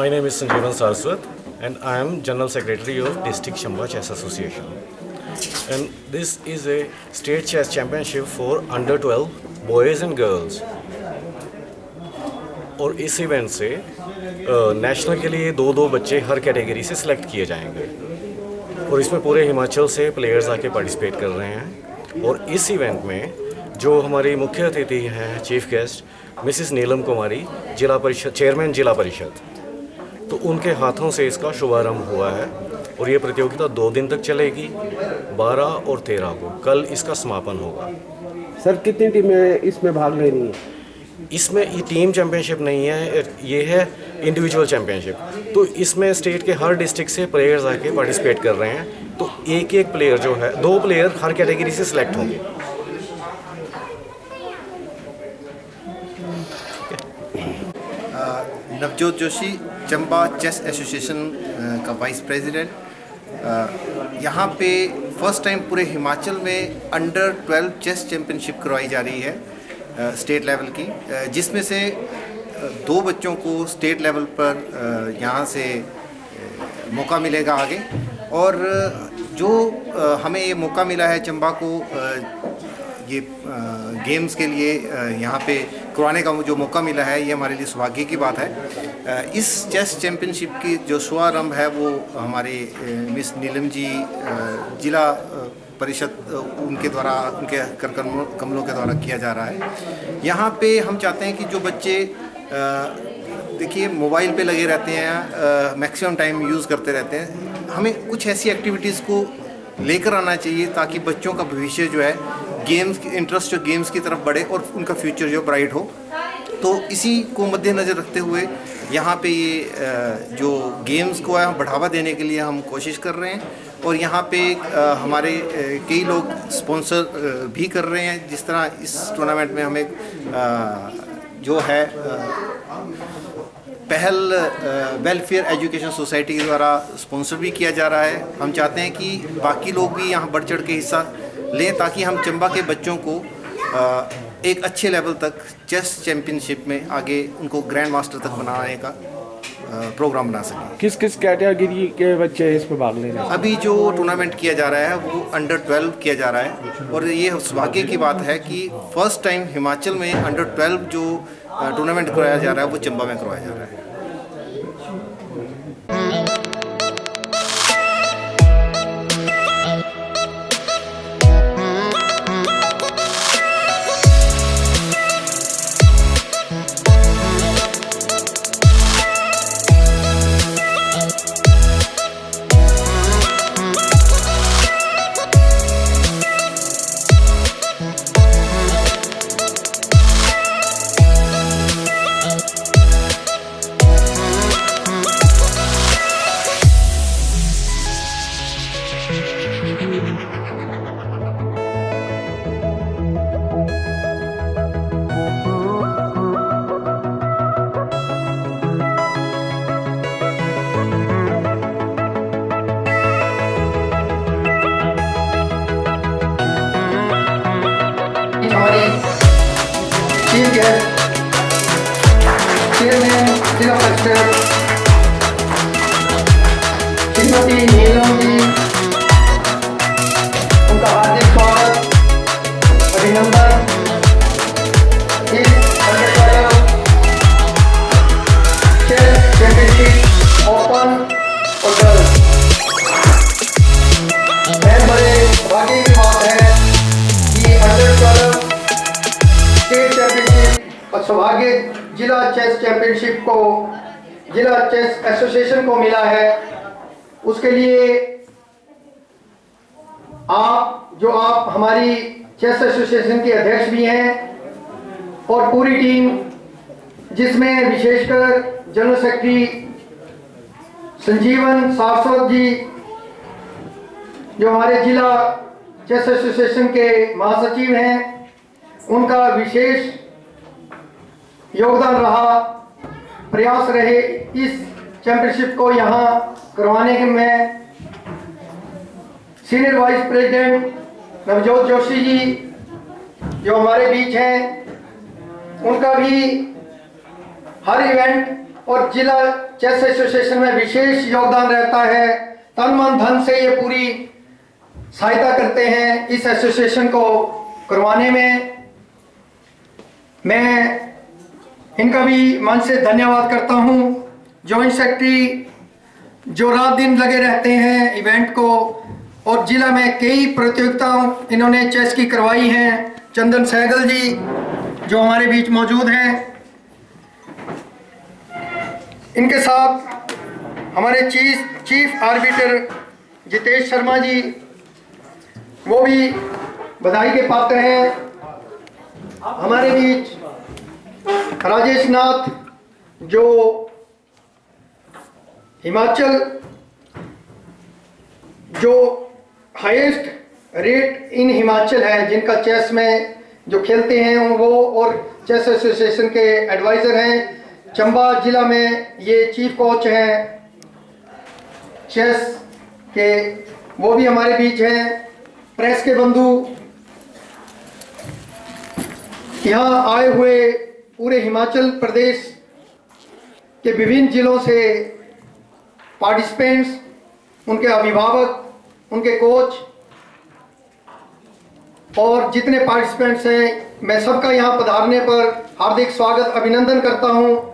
My name is Sanjeevan Saraswat and I am General Secretary of District Chamba Chess Association. And this is a state chess championship for under 12 boys and girls. और इस event से national के लिए दो बच्चे हर category से select किए जाएंगे और इसमें पूरे हिमाचल से प्लेयर्स आके पार्टिसिपेट कर रहे हैं। और इस इवेंट में जो हमारी मुख्य अतिथि हैं चीफ गेस्ट मिसिस नीलम कुमारी, जिला परिषद चेयरमैन जिला परिषद, तो उनके हाथों से इसका शुभारंभ हुआ है और ये प्रतियोगिता 2 दिन तक चलेगी। 12 और 13 को कल इसका समापन होगा। सर कितनी टीमें इसमें भाग ले रही हैं? इसमें ये टीम चैंपियनशिप नहीं है, ये है इंडिविजुअल चैंपियनशिप। तो इसमें स्टेट के हर डिस्ट्रिक्ट से प्लेयर्स आके पार्टिसिपेट कर रहे हैं। तो एक प्लेयर जो है, 2 प्लेयर हर कैटेगरी से सिलेक्ट होंगे। नवजोत जोशी, चंबा चेस एसोसिएशन का वाइस प्रेसिडेंट। यहाँ पे फर्स्ट टाइम पूरे हिमाचल में अंडर 12 चेस चैम्पियनशिप करवाई जा रही है स्टेट लेवल की, जिसमें से 2 बच्चों को स्टेट लेवल पर यहाँ से मौका मिलेगा आगे। और जो हमें ये मौका मिला है चंबा को ये गेम्स के लिए यहाँ पे करवाने का जो मौका मिला है, ये हमारे लिए सौभाग्य की बात है। इस चेस चैम्पियनशिप की जो शुभारंभ है वो हमारे मिस नीलम जी जिला परिषद उनके द्वारा, उनके कर कमलों के द्वारा किया जा रहा है। यहाँ पे हम चाहते हैं कि जो बच्चे देखिए मोबाइल पे लगे रहते हैं, मैक्सिमम टाइम यूज़ करते रहते हैं, हमें कुछ ऐसी एक्टिविटीज़ को लेकर आना चाहिए ताकि बच्चों का भविष्य जो है गेम्स, इंटरेस्ट जो गेम्स की तरफ बढ़े और उनका फ्यूचर जो ब्राइट हो। तो इसी को मद्देनज़र रखते हुए यहाँ पे ये जो गेम्स को है बढ़ावा देने के लिए हम कोशिश कर रहे हैं। और यहाँ पे हमारे कई लोग स्पॉन्सर भी कर रहे हैं। जिस तरह इस टूर्नामेंट में हमें जो है पहल वेलफेयर एजुकेशन सोसाइटी के द्वारा स्पॉन्सर भी किया जा रहा है। हम चाहते हैं कि बाकी लोग भी यहाँ बढ़ चढ़ के हिस्सा लें ताकि हम चंबा के बच्चों को एक अच्छे लेवल तक चेस चैम्पियनशिप में आगे उनको ग्रैंड मास्टर तक बनाने का प्रोग्राम बना सकें। किस किस कैटेगरी के बच्चे इसमें भाग ले रहे हैं? अभी जो टूर्नामेंट किया जा रहा है वो अंडर 12 किया जा रहा है। और ये सौभाग्य की बात है कि फर्स्ट टाइम हिमाचल में अंडर 12 जो टूर्नामेंट करवाया जा रहा है वो चंबा में करवाया जा रहा है। चीफ गेस्ट चेयरमैन जिला परिषद श्रीमती नीलम जी, उनका हार्दिक स्वागत, अभिनंदन। इस चेस चैंपियनशिप ओपन और गर्ल्स में बड़े भाग्य की बात है कि अंडर 12 स्टेट चैंपियनशिप और सौभाग्य जिला चेस चैंपियनशिप को जिला चेस एसोसिएशन को मिला है। उसके लिए आप हमारी चेस एसोसिएशन के अध्यक्ष भी हैं और पूरी टीम, जिसमें विशेषकर जनरल सेक्रेटरी संजीवन सारस्वत जी, जो हमारे जिला चेस एसोसिएशन के महासचिव हैं, उनका विशेष योगदान रहा, प्रयास रहे इस चैंपियनशिप को यहाँ करवाने में। Senior vice president Navjot Joshi ji जो हमारे बीच हैं, उनका भी हर इवेंट और जिला चेस एसोसिएशन में विशेष योगदान रहता है। तन मन धन से ये पूरी सहायता करते हैं इस एसोसिएशन को करवाने में। मैं इनका भी मन से धन्यवाद करता हूँ। जॉइंट सेक्रेटरी जो रात दिन लगे रहते हैं इवेंट को, और जिला में कई प्रतियोगिताओं इन्होंने चेस की करवाई हैं। चंदन सहगल जी जो हमारे बीच मौजूद हैं, इनके साथ हमारे चीफ आर्बिटर जितेश शर्मा जी, वो भी बधाई के पात्र हैं। हमारे बीच राजेश नाथ जो हिमाचल जो हाईएस्ट रेट इन हिमाचल है, जिनका चेस में जो खेलते हैं वो, और चेस एसोसिएशन के एडवाइज़र हैं। चंबा जिला में ये चीफ कोच हैं चेस के, वो भी हमारे बीच हैं। प्रेस के बंधु, यहाँ आए हुए पूरे हिमाचल प्रदेश के विभिन्न जिलों से पार्टिसिपेंट्स, उनके अभिभावक, उनके कोच और जितने पार्टिसिपेंट्स हैं, मैं सबका यहाँ पधारने पर हार्दिक स्वागत अभिनंदन करता हूँ।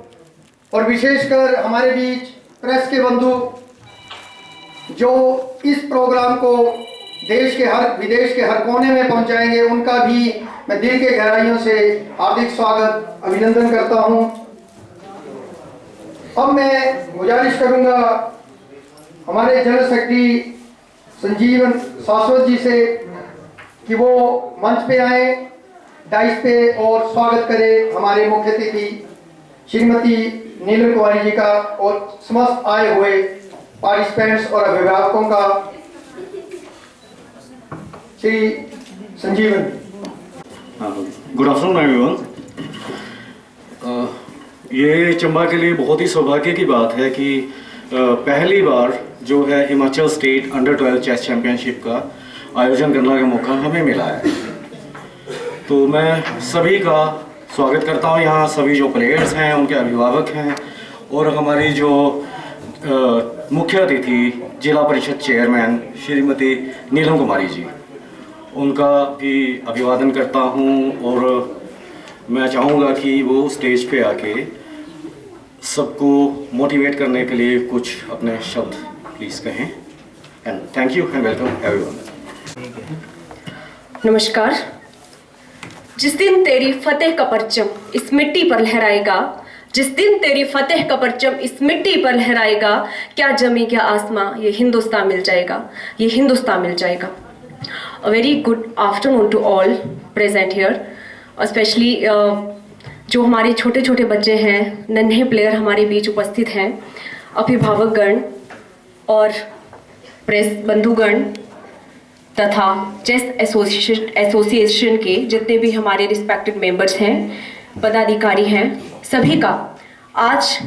और विशेषकर हमारे बीच प्रेस के बंधु जो इस प्रोग्राम को देश के हर विदेश के हर कोने में पहुँचाएंगे, उनका भी मैं दिल के गहराइयों से हार्दिक स्वागत अभिनंदन करता हूँ। अब मैं गुजारिश करूँगा हमारे जनरल सेक्रेटरी संजीवन शाश्वत जी से कि वो मंच पे आए डाइस पे और स्वागत करें हमारे मुख्य अतिथि श्रीमती नीलम कुमारी जी का और समस्त आए हुए पार्टिसिपेंट्स और अभिभावकों का। Shri Sanjeevan. Good afternoon everyone. ये चंबा के लिए बहुत ही सौभाग्य की बात है कि पहली बार जो है Himachal state under 12 chess championship का आयोजन करने का मौका हमें मिला है। तो मैं सभी का स्वागत करता हूँ यहाँ, सभी जो प्लेयर्स हैं, उनके अभिभावक हैं, और हमारी जो मुख्य अतिथि जिला परिषद चेयरमैन श्रीमती नीलम कुमारी जी, उनका भी अभिवादन करता हूँ। और मैं चाहूँगा कि वो स्टेज पे आके सबको मोटिवेट करने के लिए कुछ अपने शब्द प्लीज़ कहें। And thank you and welcome everyone. नमस्कार। जिस दिन तेरी फतेह का परचम इस मिट्टी पर लहराएगा, जिस दिन तेरी फतेह का परचम इस मिट्टी पर लहराएगा, क्या जमी क्या आसमां, ये हिंदुस्तान मिल जाएगा, ये हिंदुस्तान मिल जाएगा। A very good afternoon to all present here, specially जो हमारे छोटे छोटे बच्चे हैं, नन्हे प्लेयर हमारे बीच उपस्थित हैं, अभिभावकगण और प्रेस बंधुगण तथा चेस एसोसिएशन के जितने भी हमारे रिस्पेक्टेड मेंबर्स हैं, पदाधिकारी हैं, सभी का आज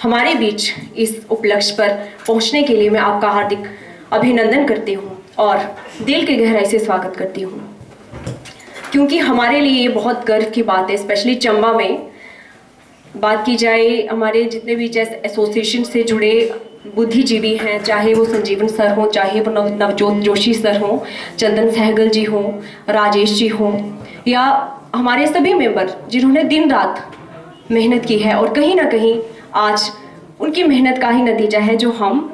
हमारे बीच इस उपलक्ष्य पर पहुंचने के लिए मैं आपका हार्दिक अभिनंदन करती हूं और दिल की गहराई से स्वागत करती हूं, क्योंकि हमारे लिए ये बहुत गर्व की बात है। स्पेशली चंबा में बात की जाए, हमारे जितने भी चेस एसोसिएशन से जुड़े बुद्धिजीवी हैं, चाहे वो संजीवन सर हों, चाहे वो नवजोत जोशी सर हों, चंदन सहगल जी हों, राजेश जी हों, या हमारे सभी मेंबर जिन्होंने दिन रात मेहनत की है, और कहीं ना कहीं आज उनकी मेहनत का ही नतीजा है जो हम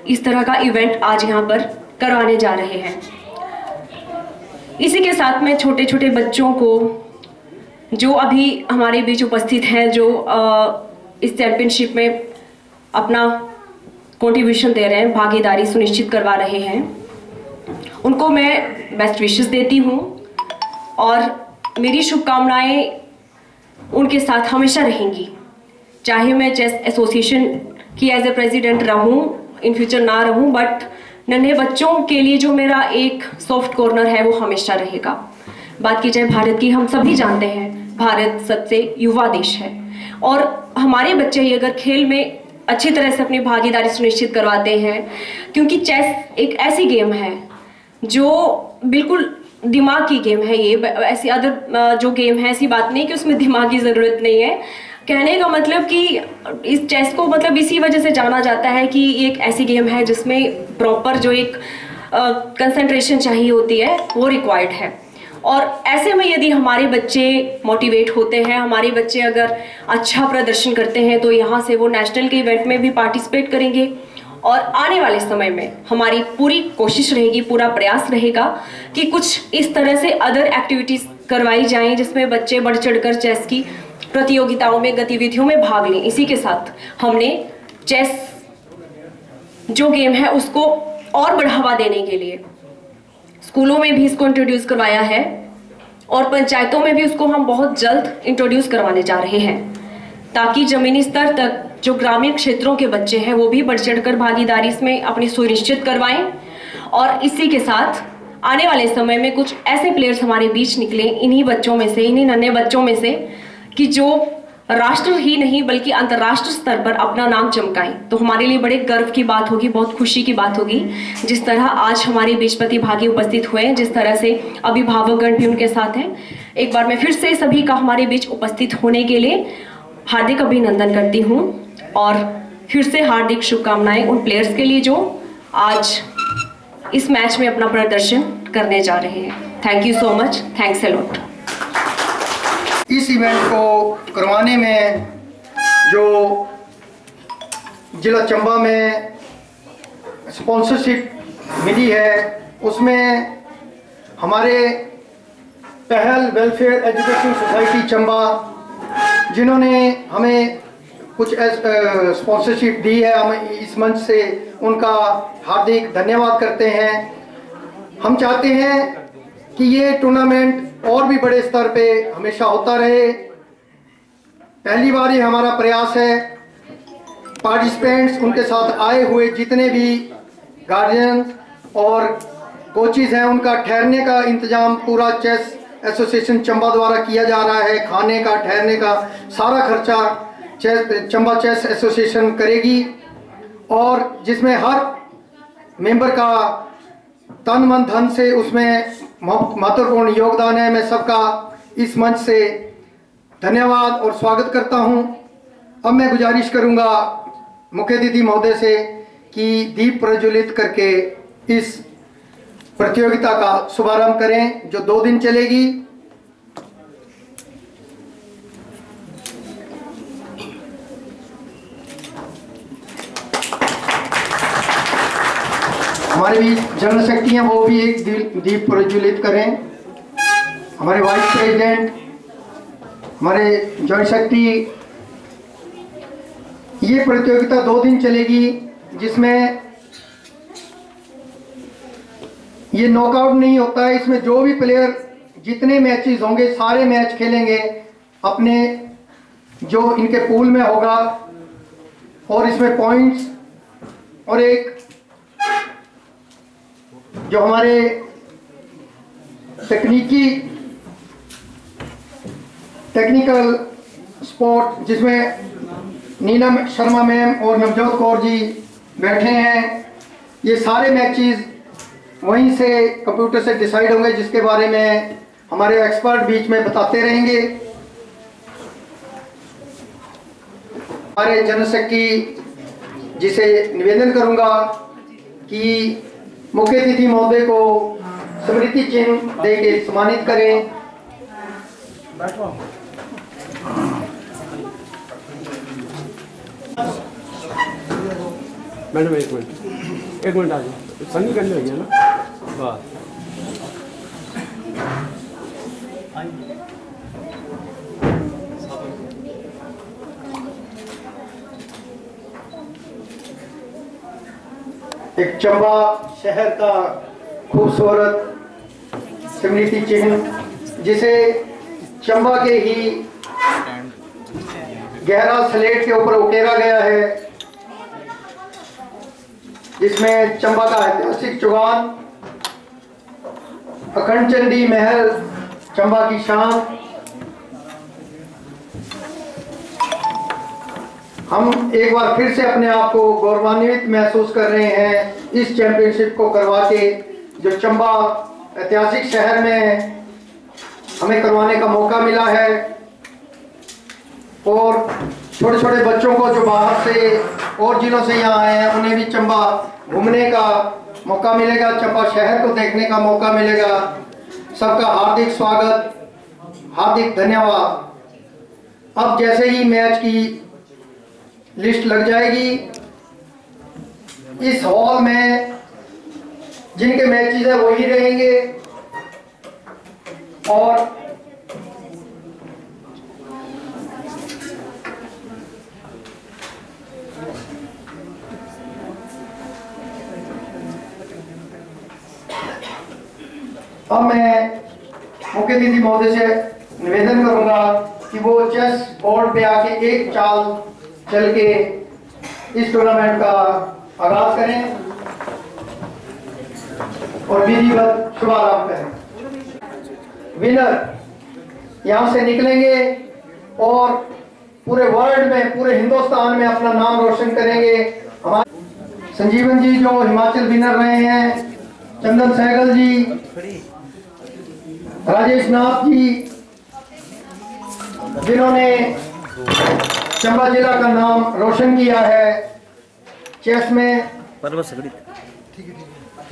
इस तरह का इवेंट आज यहाँ पर करवाने जा रहे हैं। इसी के साथ में छोटे छोटे बच्चों को जो अभी हमारे बीच उपस्थित हैं, जो इस चैम्पियनशिप में अपना कंट्रीब्यूशन दे रहे हैं, भागीदारी सुनिश्चित करवा रहे हैं, उनको मैं बेस्ट विशेस देती हूँ और मेरी शुभकामनाएं उनके साथ हमेशा रहेंगी। चाहे मैं चेस एसोसिएशन की एज ए प्रेसिडेंट रहूँ, इन फ्यूचर ना रहूँ, बट नन्हे बच्चों के लिए जो मेरा एक सॉफ्ट कॉर्नर है वो हमेशा रहेगा। बात की जाए भारत की, हम सभी जानते हैं भारत सबसे युवा देश है, और हमारे बच्चे ही अगर खेल में अच्छी तरह से अपनी भागीदारी सुनिश्चित करवाते हैं, क्योंकि चेस एक ऐसी गेम है जो बिल्कुल दिमाग की गेम है। ये ऐसी अदर जो गेम है, ऐसी बात नहीं कि उसमें दिमाग की ज़रूरत नहीं है, कहने का मतलब कि इस चेस को मतलब इसी वजह से जाना जाता है कि ये एक ऐसी गेम है जिसमें प्रॉपर जो एक कंसंट्रेशन चाहिए होती है वो रिक्वायर्ड है। और ऐसे में यदि हमारे बच्चे मोटिवेट होते हैं, हमारे बच्चे अगर अच्छा प्रदर्शन करते हैं तो यहाँ से वो नेशनल के इवेंट में भी पार्टिसिपेट करेंगे। और आने वाले समय में हमारी पूरी कोशिश रहेगी, पूरा प्रयास रहेगा कि कुछ इस तरह से अदर एक्टिविटीज़ करवाई जाएं जिसमें बच्चे बढ़ चढ़कर चेस की प्रतियोगिताओं में, गतिविधियों में भाग लें। इसी के साथ हमने चेस जो गेम है उसको और बढ़ावा देने के लिए स्कूलों में भी इसको इंट्रोड्यूस करवाया है और पंचायतों में भी उसको हम बहुत जल्द इंट्रोड्यूस करवाने जा रहे हैं, ताकि जमीनी स्तर तक जो ग्रामीण क्षेत्रों के बच्चे हैं वो भी बढ़ चढ़कर भागीदारी इसमें अपनी सुनिश्चित करवाएं। और इसी के साथ आने वाले समय में कुछ ऐसे प्लेयर्स हमारे बीच निकले इन्हीं बच्चों में से, इन्हीं नन्हे बच्चों में से, कि जो राष्ट्र ही नहीं बल्कि अंतर्राष्ट्रीय स्तर पर अपना नाम चमकाएं। तो हमारे लिए बड़े गर्व की बात होगी, बहुत खुशी की बात होगी। जिस तरह आज हमारे बीच प्रतिभागी उपस्थित हुए हैं, जिस तरह से अभिभावकगण भी उनके साथ हैं, एक बार मैं फिर से सभी का हमारे बीच उपस्थित होने के लिए हार्दिक अभिनंदन करती हूँ और फिर से हार्दिक शुभकामनाएं उन प्लेयर्स के लिए जो आज इस मैच में अपना प्रदर्शन करने जा रहे हैं। Thank you so much, thanks a lot. इस इवेंट को करवाने में जो जिला चंबा में स्पॉन्सरशिप मिली है उसमें हमारे पहल वेलफेयर एजुकेशन सोसाइटी चंबा, जिन्होंने हमें कुछ स्पॉन्सरशिप दी है, हम इस मंच से उनका हार्दिक धन्यवाद करते हैं। हम चाहते हैं कि ये टूर्नामेंट और भी बड़े स्तर पे हमेशा होता रहे। पहली बार ये हमारा प्रयास है। पार्टिसिपेंट्स, उनके साथ आए हुए जितने भी गार्जियन और कोचेज हैं, उनका ठहरने का इंतजाम पूरा चेस एसोसिएशन चंबा द्वारा किया जा रहा है। खाने का, ठहरने का सारा खर्चा चंबा चेस एसोसिएशन करेगी और जिसमें हर मेंबर का तन मन धन से उसमें महत्वपूर्ण योगदान है। मैं सबका इस मंच से धन्यवाद और स्वागत करता हूं। अब मैं गुजारिश करूंगा मुख्य अतिथि महोदय से कि दीप प्रज्वलित करके इस प्रतियोगिता का शुभारंभ करें जो 2 दिन चलेगी। हमारे भी जनरल सेक्रेटरी हैं, वो भी एक दीप प्रज्वलित करें। हमारे वाइस प्रेसिडेंट, हमारे जॉइंट सेक्रेटरी। ये प्रतियोगिता 2 दिन चलेगी जिसमें ये नॉकआउट नहीं होता है। इसमें जो भी प्लेयर जितने मैचेस होंगे सारे मैच खेलेंगे अपने जो इनके पूल में होगा और इसमें पॉइंट्स और एक जो हमारे टेक्निकल स्पोर्ट जिसमें नीलम शर्मा मैम और नवजोत कौर जी बैठे हैं, ये सारे मैचेस वहीं से कंप्यूटर से डिसाइड होंगे, जिसके बारे में हमारे एक्सपर्ट बीच में बताते रहेंगे। हमारे जनरल सेक्रेटरी जी से निवेदन करूंगा कि मुख्य अतिथि महोदय को स्मृति चिन्ह दे के सम्मानित करें। मैडम एक मिनट आ जाओ, सन्नी करनी होगी ना बस। एक चंबा शहर का खूबसूरत स्मृति चिन्ह जिसे चंबा के ही गहरा स्लेट के ऊपर उकेरा गया है, जिसमें चंबा का ऐतिहासिक चौगान, अखंड चंडी महल, चंबा की शान। हम एक बार फिर से अपने आप को गौरवान्वित महसूस कर रहे हैं इस चैंपियनशिप को करवा के, जो चंबा ऐतिहासिक शहर में हमें करवाने का मौका मिला है। और छोटे छोटे बच्चों को जो बाहर से और जिलों से यहाँ आए हैं उन्हें भी चंबा घूमने का मौका मिलेगा, चंबा शहर को देखने का मौका मिलेगा। सबका हार्दिक स्वागत, हार्दिक धन्यवाद। अब जैसे ही मैच की लिस्ट लग जाएगी, इस हॉल में जिनके मैचेस है वही रहेंगे और अब मैं मुख्य अतिथि महोदय से निवेदन करूंगा कि वो चेस बोर्ड पे आके एक चाल चल के इस टूर्नामेंट का आगाज करें और विधिवत शुभारंभ करें। विनर यहाँ से निकलेंगे और पूरे वर्ल्ड में, पूरे हिंदुस्तान में अपना नाम रोशन करेंगे। हमारे संजीवन जी जो हिमाचल विनर रहे हैं, चंदन सहगल जी, राजेश नाथ जी, जिन्होंने चंबा जिला का नाम रोशन किया है चेस में।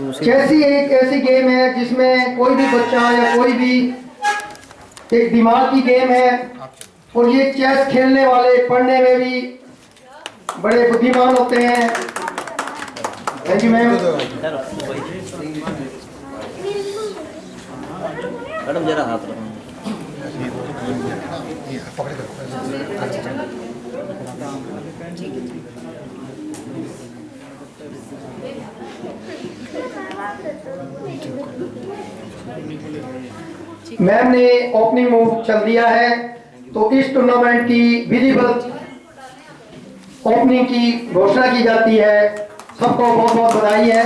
चेस ही एक ऐसी गेम है जिसमें कोई भी बच्चा या कोई भी एक दिमाग की गेम है और ये चेस खेलने वाले पढ़ने में भी बड़े बुद्धिमान होते हैं। Thank you ma'am. मैडम जरा हाथ रखो। मैम ने ओपनिंग मूव चल दिया है, तो इस टूर्नामेंट की विधिवत ओपनिंग की घोषणा की जाती है। सबको बहुत बहुत बधाई है।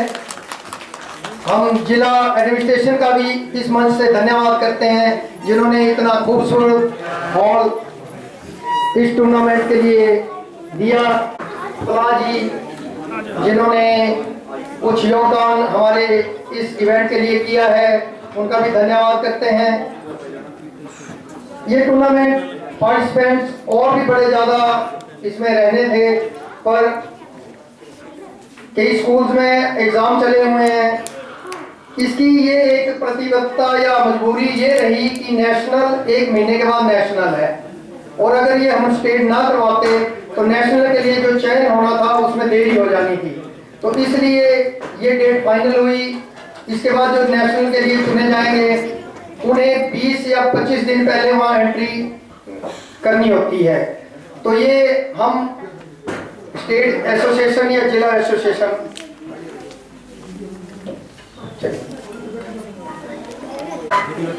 हम जिला एडमिनिस्ट्रेशन का भी इस मंच से धन्यवाद करते हैं जिन्होंने इतना खूबसूरत हॉल इस टूर्नामेंट के लिए दिया। कला जी जिन्होंने कुछ योगदान हमारे इस इवेंट के लिए किया है, उनका भी धन्यवाद करते हैं। ये टूर्नामेंट पार्टिसिपेंट्स और भी बड़े ज़्यादा इसमें रहने थे, पर कई स्कूल्स में एग्ज़ाम चले हुए हैं। इसकी ये एक प्रतिबद्धता या मजबूरी ये रही कि नेशनल 1 महीने के बाद नेशनल है और अगर ये हम स्टेट ना करवाते तो नेशनल के लिए जो चयन होना था उसमें देरी हो जानी थी। तो इसलिए ये डेट फाइनल हुई। इसके बाद जो नेशनल के लिए चुने जाएंगे उन्हें 20 या 25 दिन पहले वहाँ एंट्री करनी होती है। तो ये हम स्टेट एसोसिएशन या जिला एसोसिएशन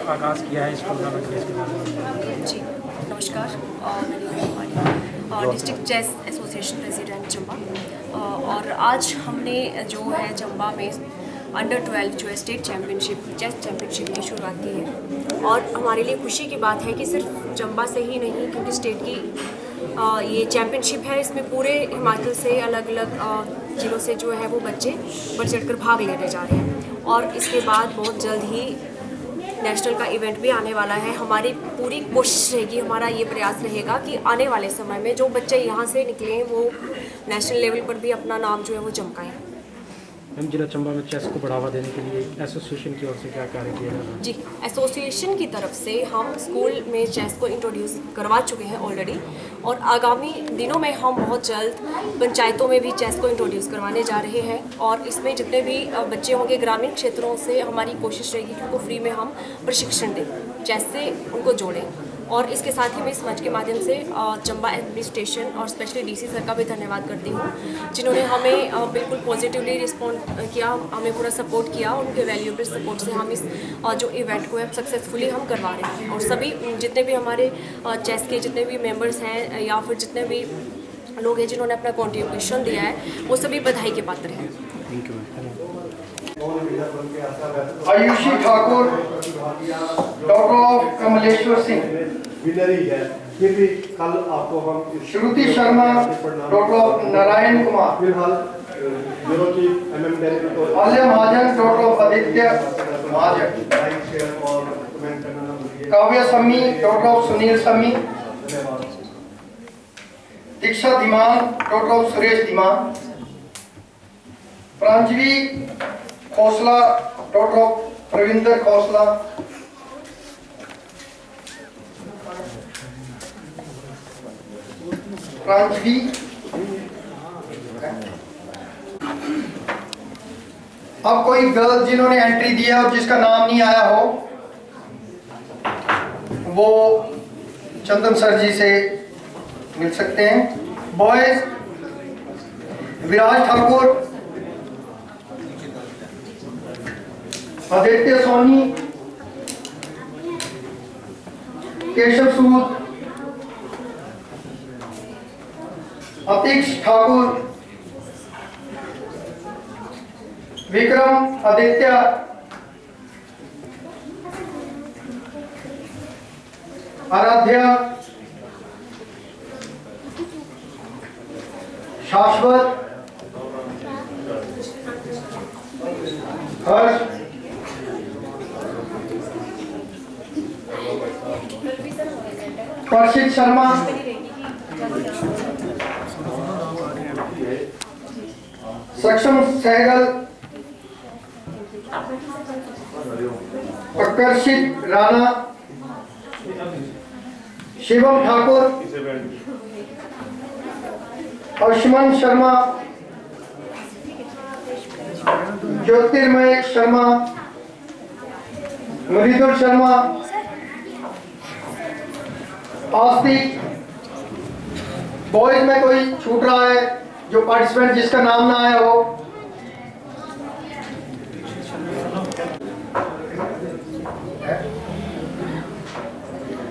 आगाज किया है इस टूर्नामेंट के बारे में। जी नमस्कार, मैं district chess association president Chamba और आज हमने जो है चंबा में अंडर 12 जो है स्टेट चैम्पियनशिप चेस चैम्पियनशिप की शुरुआत की है और हमारे लिए खुशी की बात है कि सिर्फ चंबा से ही नहीं, क्योंकि स्टेट की ये चैम्पियनशिप है, इसमें पूरे हिमाचल से अलग अलग जिलों से जो है वो बच्चे बढ़ चढ़कर भाग लेने जा रहे हैं और इसके बाद बहुत जल्द ही नेशनल का इवेंट भी आने वाला है। हमारी पूरी कोशिश रहेगी, हमारा ये प्रयास रहेगा कि आने वाले समय में जो बच्चे यहाँ से निकले वो नेशनल लेवल पर भी अपना नाम जो है वो चमकाएं। हम जिला चंबा में चेस को बढ़ावा देने के लिए एसोसिएशन की ओर से क्या कार्य किया जा रहा है? जी, एसोसिएशन की तरफ से हम स्कूल में चेस को इंट्रोड्यूस करवा चुके हैं ऑलरेडी और आगामी दिनों में हम बहुत जल्द पंचायतों में भी चेस को इंट्रोड्यूस करवाने जा रहे हैं और इसमें जितने भी बच्चे होंगे ग्रामीण क्षेत्रों से हमारी कोशिश रहेगी कि उनको फ्री में हम प्रशिक्षण दें, चेस से उनको जोड़ें। और इसके साथ ही मैं इस मंच के माध्यम से चंबा एडमिनिस्ट्रेशन और स्पेशली डीसी सर का भी धन्यवाद करती हूँ जिन्होंने हमें बिल्कुल पॉजिटिवली रिस्पॉन्ड किया, हमें पूरा सपोर्ट किया। उनके वैल्यूएबल सपोर्ट से हम इस जो इवेंट को है सक्सेसफुली हम करवा रहे हैं और सभी जितने भी हमारे चेस के जितने भी मेंबर्स हैं या फिर जितने भी लोग हैं जिन्होंने अपना कॉन्ट्रीब्यूशन दिया है वो सभी बधाई के पात्र हैं। Thank you. Ayushi Thakur, doctor Kamleshwar Singh, winner ही है, फिर भी कल आपको हम श्रुति शर्मा, डॉक्टर नारायण कुमार, फिलहाल ब्यूरो की MM director Aliya Mahajan, doctor Aditya Mahajan, like share और कमेंट करना ना भूलिए। Kavya Sami, doctor Sunil Sami, Diksha Dhiman, doctor of Suresh Dhiman, Pranjali Khosla, doctor of Pravinder Khosla, Pranjali. अब कोई गर्ल जिन्होंने एंट्री दिया और जिसका नाम नहीं आया हो, वो चंदन सर जी से मिल सकते हैं। बॉयज विराज ठाकुर, आदित्य सोनी, केशव सूद, अतीश ठाकुर, विक्रम आदित्य, आराध्या, शाश्वत, हर्ष, प्रशित शर्मा, सक्षम सहगल, आकर्षित राणा, शिवम ठाकुर, आयुष्मान शर्मा, ज्योतिर्मय शर्मा, मृदुल शर्मा, आस्तिक। बॉयज में कोई छूट रहा है जो पार्टिसिपेंट जिसका नाम ना आया हो?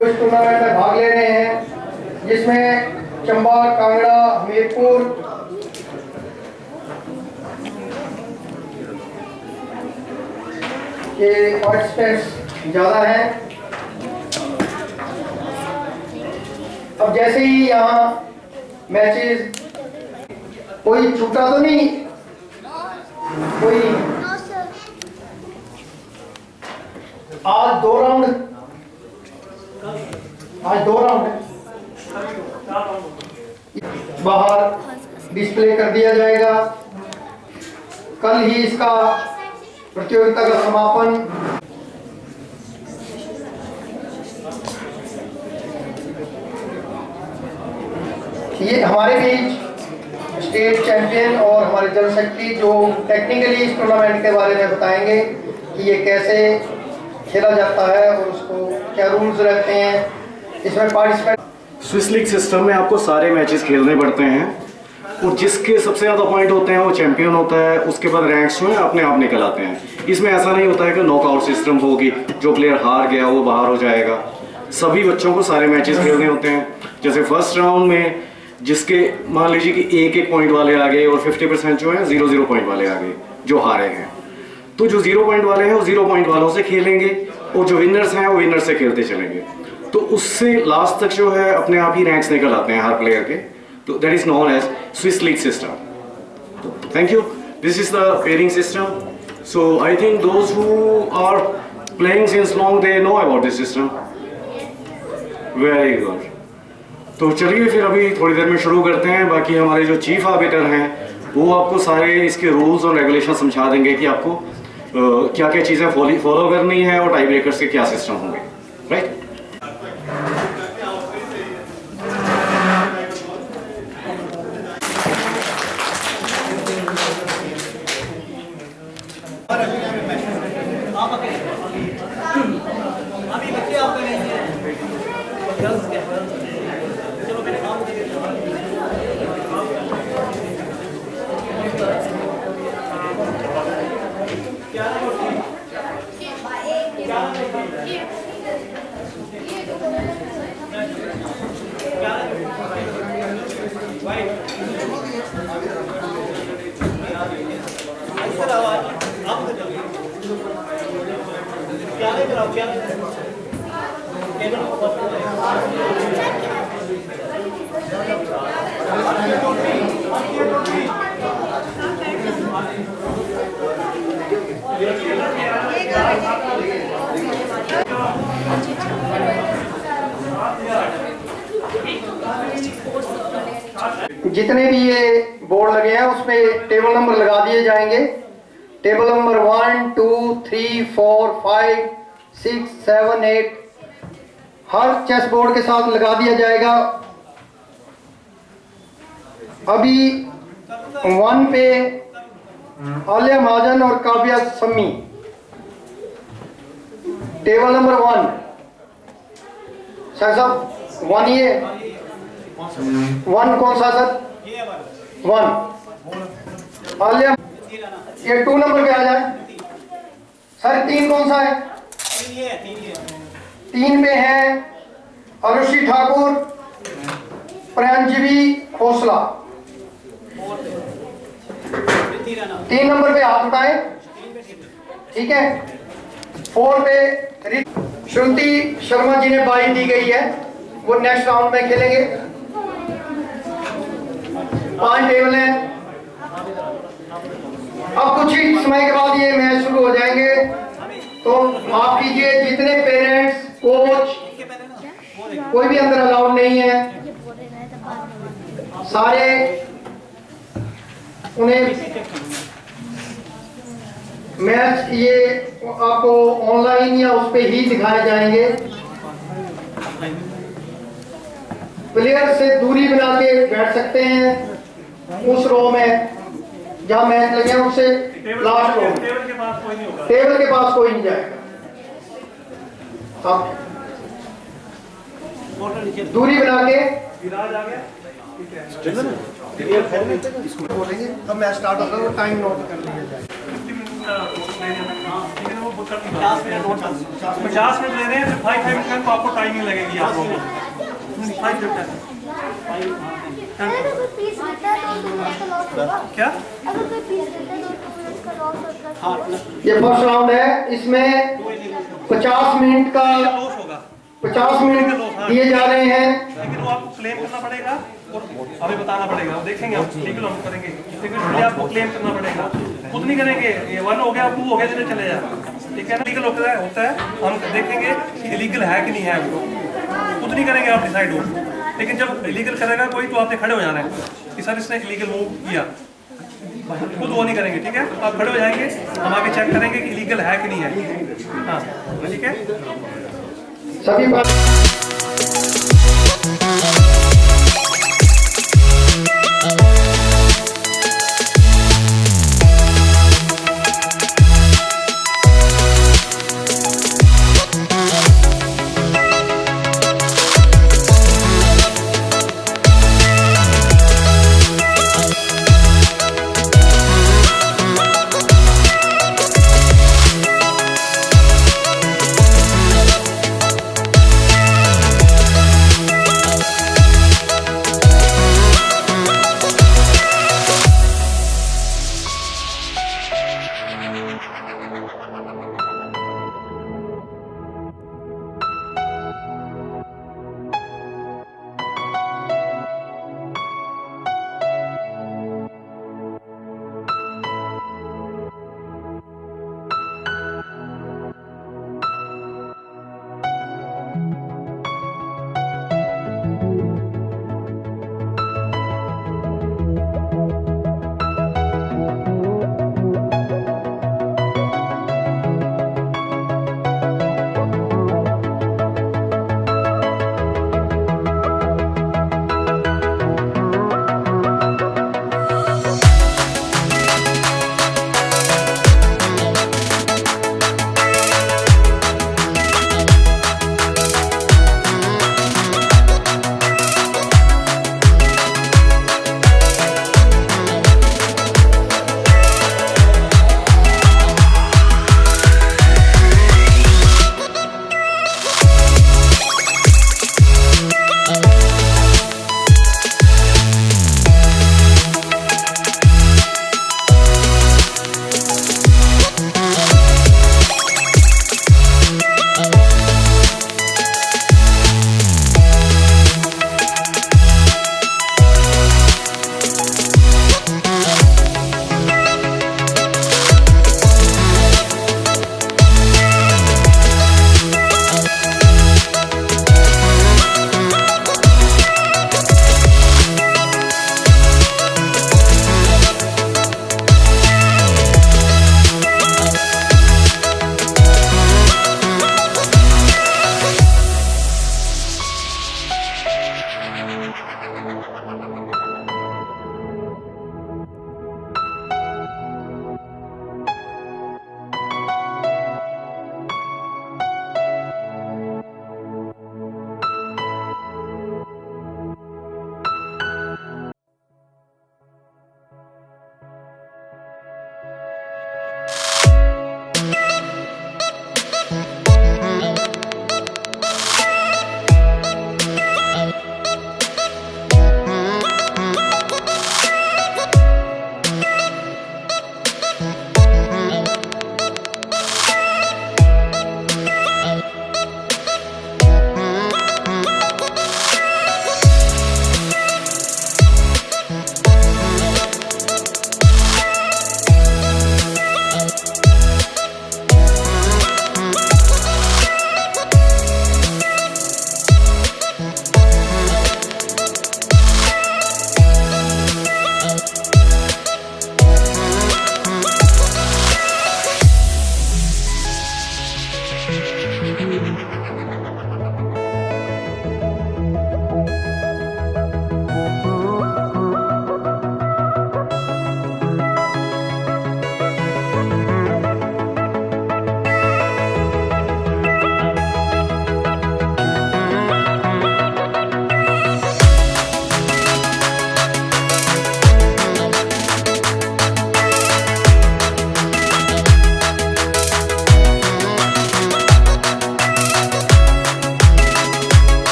कुछ टूर्नामेंट में भाग ले रहे हैं जिसमें चंबा, कांगड़ा, हमीरपुर, के पार्टिसिपेंट्स ज्यादा हैं। अब जैसे ही यहाँ मैचेस, कोई छूटा तो नहीं? कोई आज दो राउंड बाहर डिस्प्ले कर दिया जाएगा। कल ही इसका प्रतियोगिता का समापन ये हमारे बीच स्टेट चैंपियन और हमारे जनरल सेक्रेटरी जो टेक्निकली इस टूर्नामेंट के बारे में बताएंगे कि ये कैसे खेला जाता है और उसको क्या रूल्स रहते हैं इसमें पार्टिसिपेंट। स्विस लीग सिस्टम में आपको सारे मैचेस खेलने पड़ते हैं और जिसके सबसे ज़्यादा पॉइंट होते हैं वो चैंपियन होता है। उसके बाद रैंक्स जो है अपने आप निकल आते हैं। इसमें ऐसा नहीं होता है कि नॉकआउट सिस्टम होगी, जो प्लेयर हार गया वो बाहर हो जाएगा। सभी बच्चों को सारे मैचेस खेलने होते हैं। जैसे फर्स्ट राउंड में जिसके मान लीजिए कि एक पॉइंट वाले आ गए और 50% जो है 0 पॉइंट वाले आ गए जो हारे हैं, तो जो 0 पॉइंट वाले हैं वो 0 पॉइंट वालों से खेलेंगे और जो विनर्स हैं वो विनर्स से खेलते चलेंगे। तो उससे लास्ट तक जो है अपने आप ही रैंक्स निकल आते हैं हर प्लेयर के। तो that is known as Swiss league system. Thank you. This is the pairing system. So I think those who are playing since long they know about this system. Very good. तो चलिए फिर अभी थोड़ी देर में शुरू करते हैं। बाकी हमारे जो चीफ आर्बिटर हैं वो आपको सारे इसके रूल्स और रेगुलेशन समझा देंगे कि आपको क्या क्या चीज़ें फॉलो करनी है और टाई ब्रेकर्स के क्या सिस्टम होंगे। राइट। जितने भी ये बोर्ड लगे हैं उस पर टेबल नंबर लगा दिए जाएंगे। टेबल नंबर 1, 2, 3, 4, 5, 6, 7, 8 हर चेस बोर्ड के साथ लगा दिया जाएगा। अभी 1 पे आलिया महाजन और काव्या सम्मी, टेबल नंबर 1। सर साहब 1 ये 1 कौन सा सर? 1 आलिया, ये 2 नंबर पे आ जाए सर। 3 कौन सा है? 3 में है अरुषि ठाकुर, प्रयांजीवी खोसला। 3 नंबर पे हाथ उठाए, ठीक है। 4 पे श्रुति शर्मा जी ने बाई दी गई है, वो नेक्स्ट राउंड में खेलेंगे। 5 टेबल हैं। अब कुछ ही समय के बाद ये मैच शुरू हो जाएंगे, तो माफ कीजिए जितने पेरेंट्स, कोच, कोई भी अंदर अलाउड नहीं है। सारे उन्हें मैच ये आपको ऑनलाइन या उस पे ही दिखाए जाएंगे। प्लेयर से दूरी बना के बैठ सकते हैं उस रो में जहां मैच लगे हैं, उससे लास्ट रो। टेबल के पास कोई नहीं होगा, टेबल के पास कोई नहीं जाएगा। आप दूरी बना के बोलेंगे तब मैच स्टार्ट होगा, वो टाइम नोट कर लिया जाए। 50 मिनट ले रहे हैं, 5 मिनट तो आपको टाइमिंग लगेगी आपको। 5 मिनट क्या? ये फर्स्ट राउंड है, इसमें 50 मिनट का 50 मिनट दिए जा रहे हैं। लेकिन वो आपको क्लेम करना पड़ेगा और हमें बताना पड़ेगा, वो देखेंगे हम, लीगल हम करेंगे, लेकिन पहले आपको क्लेम करना पड़ेगा। खुद नहीं करेंगे, ये 1 हो गया, 2 हो गया, जिन्हें चले जाए, ठीक है ना। लीगल होता है, हम देखेंगे कि इलीगल है कि नहीं है, वो खुद नहीं करेंगे, आप डिसाइड हो। लेकिन जब इलीगल करेगा कोई, तो आपने खड़े हो जाना है कि सर इसने इलीगल मूव किया, खुद वो नहीं करेंगे, ठीक है। आप खड़े हो जाएंगे, हम आगे चेक करेंगे कि इलीगल है कि नहीं है। हाँ ठीक है। सभी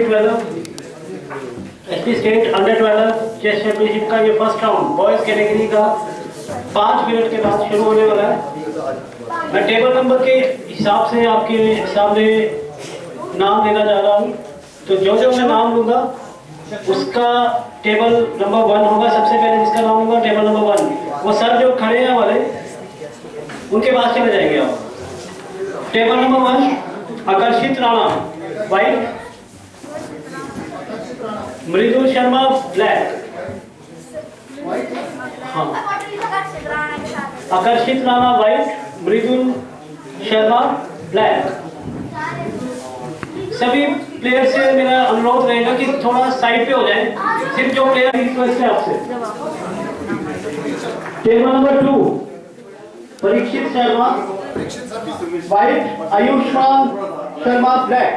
SP12 SP state under 12 chess championship का ये फर्स्ट राउंड बॉयज कैटेगरी का 5 मिनट के बाद शुरू होने वाला है। मैं टेबल नंबर के हिसाब से आपके सामने नाम देना जा रहा हूँ, तो जो मैं नाम लूँगा उसका टेबल नंबर 1 होगा। सबसे पहले जिसका नाम होगा टेबल नंबर 1, वो सर जो खड़े हैं वाले उनके पास चले जाएंगे आप। टेबल नंबर 1 आकर्षित राणा व्हाइट, मृदुल शर्मा ब्लैक। हाँ, आकर्षित राणा व्हाइट, मृदुल शर्मा ब्लैक। सभी प्लेयर से मेरा अनुरोध रहेगा कि थोड़ा साइड पे हो जाए, सिर्फ जो प्लेयर रिक्वेस्ट है आपसे। Table number 2 Parikshit Sharma white, Ayushman Sharma black.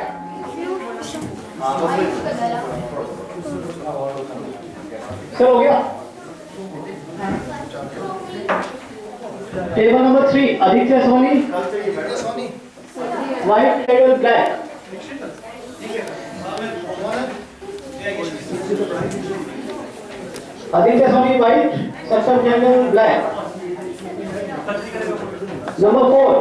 सब हो गया। Table number 3 Aditya Soni white, table black. Aditya Soni white, सत्तर general black. Number 4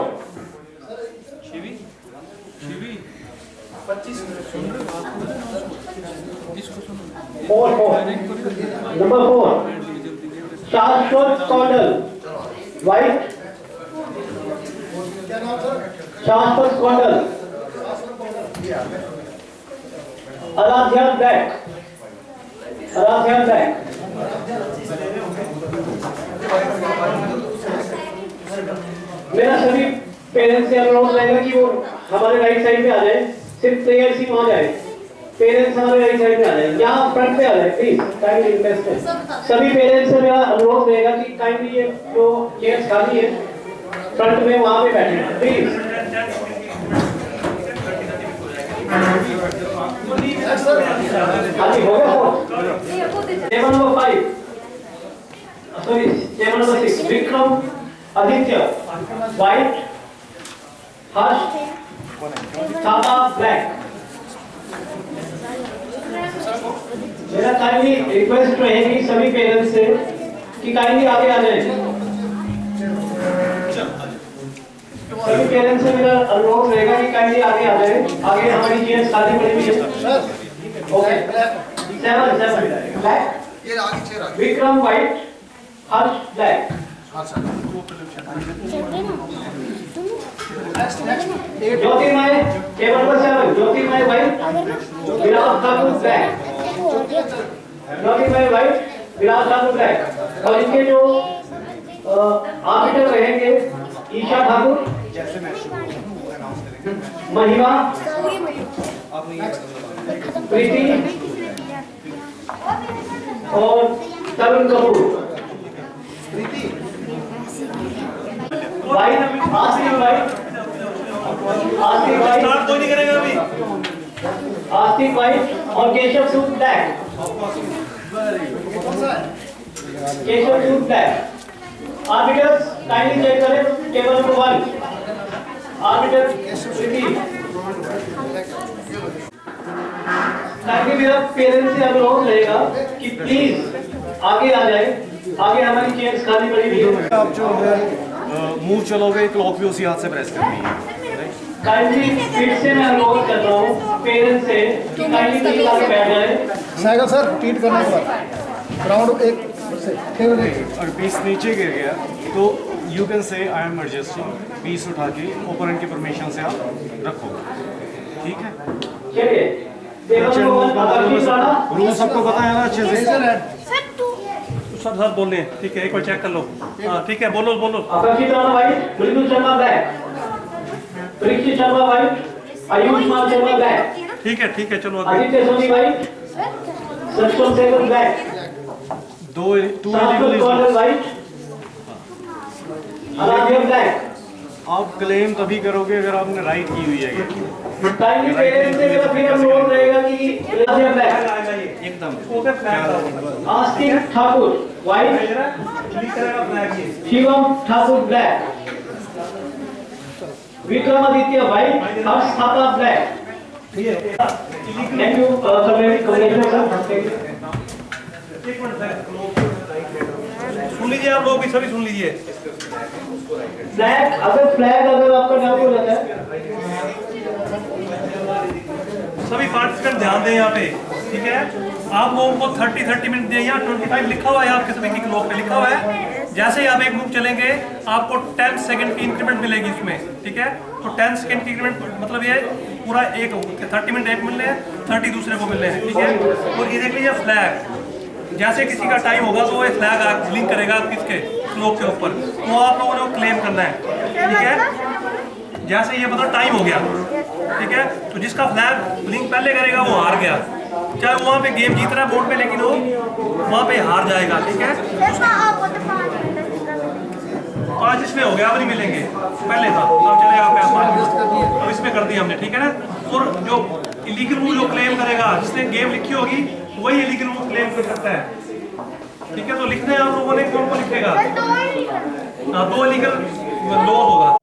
number 4 Shashwat Kaundal white, Shashwat Kaundal. Aaradhya black, Aaradhya black. मेरा सभी पेरेंट्स से अनुरोध रहेगा कि वो हमारे राइट साइड पे आ जाए, सिर्फ प्लेयर्स ही वहां जाए। पेरेंट्स हमारे राइट साइड पे आ जाए, यहाँ फ्रंट पे आ जाए प्लीज, काइंडली रिक्वेस्ट है। सभी पेरेंट्स से मेरा अनुरोध रहेगा कि काइंडली ये जो चेयर्स खाली है फ्रंट में वहां पे बैठे प्लीज। खाली हो गया। Table number 5 sorry table number 6 Vikram Aditya white, Harsh Thapa black. मेरा काइंडली रिक्वेस्ट रहेगी सभी पेरेंट्स से कि काइंडली आगे आ जाए। सभी पेरेंट्स से मेरा अनुरोध रहेगा कि काइंडली आगे आ जाए। आगे हमारी चेयर खाली पड़ी हुई है। ओके 7 ब्लैक, ये आगे चेयर आगे। Vikram white, Harsh black. Jyotirmay table number 7 Jyotirmay white, Virat Thakur black. Jyotirmay white, Virat Thakur black. और इनके जो आर्बिटर रहेंगे ईशा ठाकुर, महिमा, प्रीति और तरुण कपूर। व्हाइट आस्तिक व्हाइट, आस्तिक व्हाइट, कोई नहीं करेगा अभी। आस्तिक व्हाइट और केशव सूद ब्लैक। केशव सूद ब्लैक। आर्बिटर्स काइंडली चेक करें टेबल नंबर 1 आर्बिटर प्रीति। ताकि मेरा पेरेंट्स से अनुरोध रहेगा कि प्लीज आगे आ जाए। आगे हमारी चेयर्स खाली पड़ी हुई है। आप जो मूव चलोगे क्लॉक भी उसी हाथ से प्रेस करनी है। काइंडली फिर से मैं अनुरोध कर रहा हूँ पेरेंट्स से कि काइंडली प्लीज आगे बैठ जाए। साइकिल सर टीट करने के बाद राउंड 1 से अगर पीस नीचे गिर गया तो you can say I am adjusting, piece उठा के ओपोनेंट की परमिशन से आप रखो। ठीक है, चलिए टेबल नंबर 1 आकर्षित राणा। रूल सबको पता है ना अच्छे से? सब सर बोल रहे हैं, ठीक है, एक बार चेक कर लो। हाँ ठीक है, बोलो बोलो। Akarshit Rana white, Mridul Sharma black. Parikshit Sharma white, Ayushman Sharma black. ठीक है, चलो आगे। Aditya Soni white, Saksham seven black. Two Shashwat Kaundal white, Aaradhya black. आप क्लेम तभी करोगे अगर आपने राइट की हुई है। काइंडली पेरेंट्स से मेरा फिर अनुरोध रहेगा कि आराध्या ब्लैक। एकदम आस्तिक Thakur white, Shivam Thakur black. Vikramaditya white, Harsh Thapa black. Thank you, congratulations. एक मिनट सुन लीजिए आप लोग भी, सभी सुन लीजिए। फ्लैग अगर आपका डाउन हो जाता है, सभी पार्टिसिपेंट ध्यान दें यहाँ पे, ठीक है। आप लोगों को 30 मिनट दें। यहाँ 25 लिखा हुआ है आपके सभी की क्लॉक पे लिखा हुआ है। जैसे ही आप एक मूव चलेंगे आपको 10 सेकंड की इंक्रीमेंट मिलेगी इसमें, ठीक है। तो 10 सेकंड की इंक्रीमेंट मतलब ये पूरा एक 30 मिनट एक मिल रहे हैं, 30 दूसरे को मिल रहे हैं, ठीक है। और ये देख लीजिए फ्लैग, जैसे किसी का टाइम होगा तो वो फ्लैग ब्लिंक करेगा किसके क्लॉक के ऊपर, तो आप लोगों ने वो क्लेम करना है, ठीक है। जैसे ये मतलब टाइम हो गया, ठीक है, तो जिसका फ्लैग ब्लिंक पहले करेगा वो हार गया, चाहे वहाँ पे गेम जीत रहा है बोर्ड पे, लेकिन वो वहाँ पे हार जाएगा, ठीक है। 5 इसमें हो गया, अब नहीं मिलेंगे, पहले था अब चलेगा 5, अब इसमें कर दिया हमने, ठीक है ना। और जो इलीगल रूल जो क्लेम करेगा, जिसने गेम लिखी होगी वही इलीगल रूल क्लेम कर सकता है, ठीक है। तो लिखना है आप लोगों ने, कौन को लिखेगा? 2 इलीगल लॉ होगा।